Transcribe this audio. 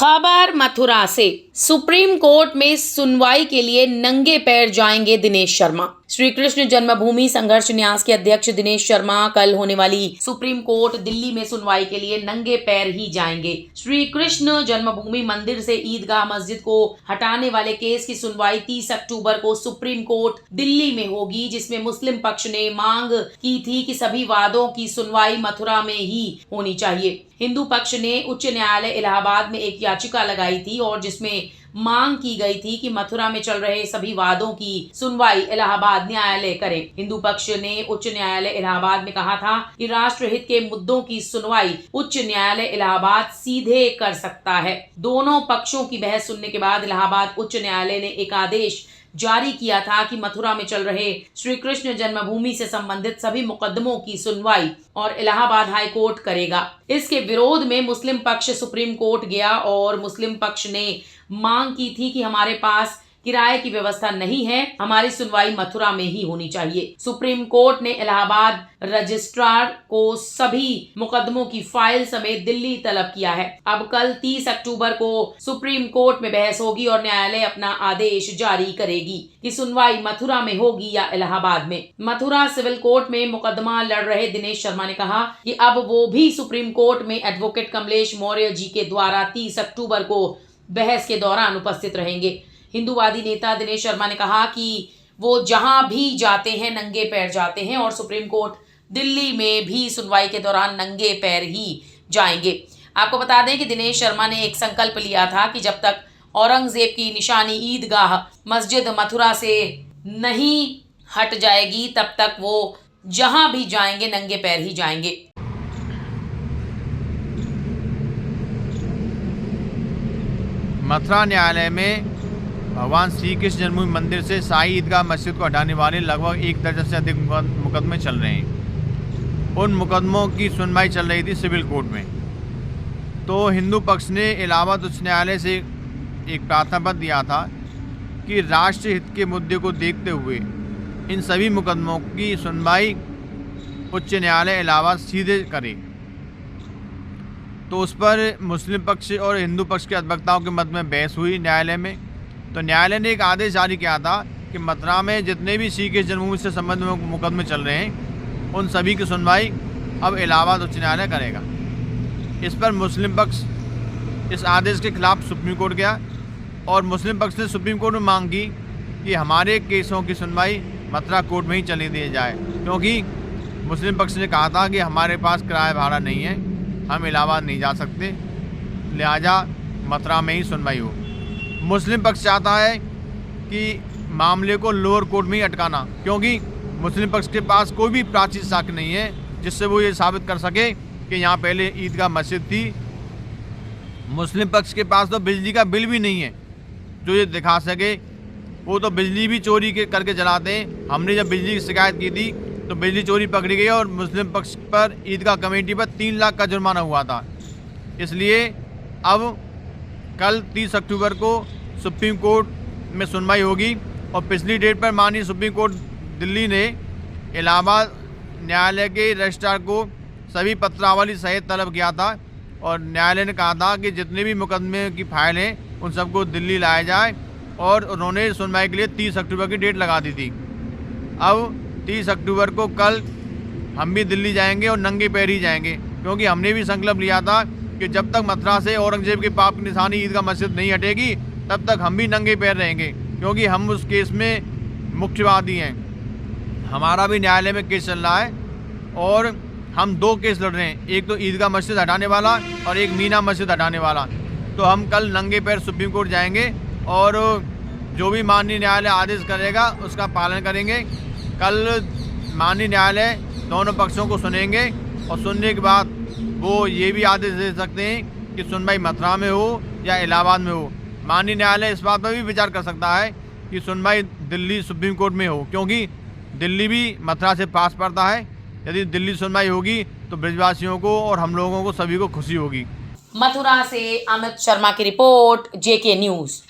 खबर मथुरा से। Supreme court में सुनवाई के लिए नंगे पैर जाएंगे दिनेश शर्मा। श्री कृष्ण जन्मभूमि संघर्ष न्यास के अध्यक्ष दिनेश शर्मा कल होने वाली सुप्रीम कोर्ट दिल्ली में सुनवाई के लिए नंगे पैर ही जाएंगे। श्री कृष्ण जन्मभूमि मंदिर से ईदगाह मस्जिद को हटाने वाले केस की सुनवाई 30 अक्टूबर को सुप्रीम कोर्ट दिल्ली में होगी, जिसमें मुस्लिम पक्ष ने मांग की थी कि सभी वादों की सुनवाई मथुरा में ही होनी चाहिए। हिंदू पक्ष ने उच्च न्यायालय इलाहाबाद में एक याचिका लगाई थी और जिसमें मांग की गई थी कि मथुरा में चल रहे सभी वादों की सुनवाई इलाहाबाद न्यायालय करे। हिंदू पक्ष ने उच्च न्यायालय इलाहाबाद में कहा था कि राष्ट्रहित के मुद्दों की सुनवाई उच्च न्यायालय इलाहाबाद सीधे कर सकता है। दोनों पक्षों की बहस सुनने के बाद इलाहाबाद उच्च न्यायालय ने एक आदेश जारी किया था कि मथुरा में चल रहे श्री कृष्ण जन्मभूमि से संबंधित सभी मुकदमों की सुनवाई और इलाहाबाद हाई कोर्ट करेगा। इसके विरोध में मुस्लिम पक्ष सुप्रीम कोर्ट गया और मुस्लिम पक्ष ने मांग की थी कि हमारे पास किराए की व्यवस्था नहीं है, हमारी सुनवाई मथुरा में ही होनी चाहिए। सुप्रीम कोर्ट ने इलाहाबाद रजिस्ट्रार को सभी मुकदमों की फाइल समेत दिल्ली तलब किया है। अब कल 30 अक्टूबर को सुप्रीम कोर्ट में बहस होगी और न्यायालय अपना आदेश जारी करेगी कि सुनवाई मथुरा में होगी या इलाहाबाद में। मथुरा सिविल कोर्ट में मुकदमा लड़ रहे दिनेश शर्मा ने कहा कि अब वो भी सुप्रीम कोर्ट में एडवोकेट कमलेश मौर्य जी के द्वारा 30 अक्टूबर को बहस के दौरान उपस्थित रहेंगे। हिंदूवादी नेता दिनेश शर्मा ने कहा कि वो जहां भी जाते हैं नंगे पैर जाते हैं और सुप्रीम कोर्ट दिल्ली में भी सुनवाई के दौरान नंगे पैर ही जाएंगे। आपको बता दें कि दिनेश शर्मा ने एक संकल्प लिया था कि जब तक औरंगजेब की निशानी ईदगाह मस्जिद मथुरा से नहीं हट जाएगी तब तक वो जहां भी जाएंगे नंगे पैर ही जाएंगे। मथुरा न्यायालय में भगवान श्री कृष्ण जन्मभूमि मंदिर से शाही ईदगाह मस्जिद को हटाने वाले लगभग 1 दर्जन से अधिक मुकदमे चल रहे हैं। उन मुकदमों की सुनवाई चल रही थी सिविल कोर्ट में। तो हिंदू पक्ष ने इलाहाबाद उच्च न्यायालय से एक प्रार्थना पत्र दिया था कि राष्ट्र हित के मुद्दे को देखते हुए इन सभी मुकदमों की सुनवाई उच्च न्यायालय इलाहाबाद सीधे करे। तो उस पर मुस्लिम पक्ष और हिंदू पक्ष के अधिवक्ताओं के मध्य में बहस हुई न्यायालय में। तो न्यायालय ने एक आदेश जारी किया था कि मथुरा में जितने भी श्री कृष्ण जन्मभूमि से संबंध में मुकदमे चल रहे हैं उन सभी की सुनवाई अब इलाहाबाद उच्च न्यायालय करेगा। इस पर मुस्लिम पक्ष इस आदेश के खिलाफ सुप्रीम कोर्ट गया और मुस्लिम पक्ष ने सुप्रीम कोर्ट में मांग की कि हमारे केसों की सुनवाई मथुरा कोर्ट में ही चली दी जाए, क्योंकि मुस्लिम पक्ष ने कहा था कि हमारे पास किराया भाड़ा नहीं है, हम इलाहाबाद नहीं जा सकते, लिहाजा मथुरा में ही सुनवाई हो। मुस्लिम पक्ष चाहता है कि मामले को लोअर कोर्ट में ही अटकाना, क्योंकि मुस्लिम पक्ष के पास कोई भी प्राचीन साक्ष्य नहीं है जिससे वो ये साबित कर सके कि यहाँ पहले ईदगाह मस्जिद थी। मुस्लिम पक्ष के पास तो बिजली का बिल भी नहीं है जो ये दिखा सके। वो तो बिजली भी चोरी करके जलाते हैं। हमने जब बिजली की शिकायत की थी तो बिजली चोरी पकड़ी गई और मुस्लिम पक्ष पर ईदगाह कमेटी पर 3 लाख का जुर्माना हुआ था। इसलिए अब कल 30 अक्टूबर को सुप्रीम कोर्ट में सुनवाई होगी और पिछली डेट पर माननीय सुप्रीम कोर्ट दिल्ली ने इलाहाबाद न्यायालय के रजिस्ट्रार को सभी पत्रावली सहित तलब किया था और न्यायालय ने कहा था कि जितने भी मुकदमे की फाइल हैं उन सबको दिल्ली लाया जाए और उन्होंने सुनवाई के लिए 30 अक्टूबर की डेट लगा दी थी। अब 30 अक्टूबर को कल हम भी दिल्ली जाएंगे और नंगे पैर ही जाएंगे, क्योंकि हमने भी संकल्प लिया था कि जब तक मथुरा से औरंगजेब के पाप की निशानी ईदगाह मस्जिद नहीं हटेगी तब तक हम भी नंगे पैर रहेंगे, क्योंकि हम उस केस में मुख्यवादी हैं। हमारा भी न्यायालय में केस चल रहा है और हम 2 केस लड़ रहे हैं, एक तो ईदगाह मस्जिद हटाने वाला और एक मीना मस्जिद हटाने वाला। तो हम कल नंगे पैर सुप्रीम कोर्ट जाएंगे और जो भी माननीय न्यायालय आदेश करेगा उसका पालन करेंगे। कल माननीय न्यायालय दोनों पक्षों को सुनेंगे और सुनने के बाद वो ये भी आदेश दे सकते हैं कि सुनवाई मथुरा में हो या इलाहाबाद में हो। माननीय न्यायालय इस बात पर भी विचार कर सकता है कि सुनवाई दिल्ली सुप्रीम कोर्ट में हो, क्योंकि दिल्ली भी मथुरा से पास पड़ता है। यदि दिल्ली सुनवाई होगी तो ब्रजवासियों को और हम लोगों को सभी को खुशी होगी। मथुरा से अमित शर्मा की रिपोर्ट, JK न्यूज़।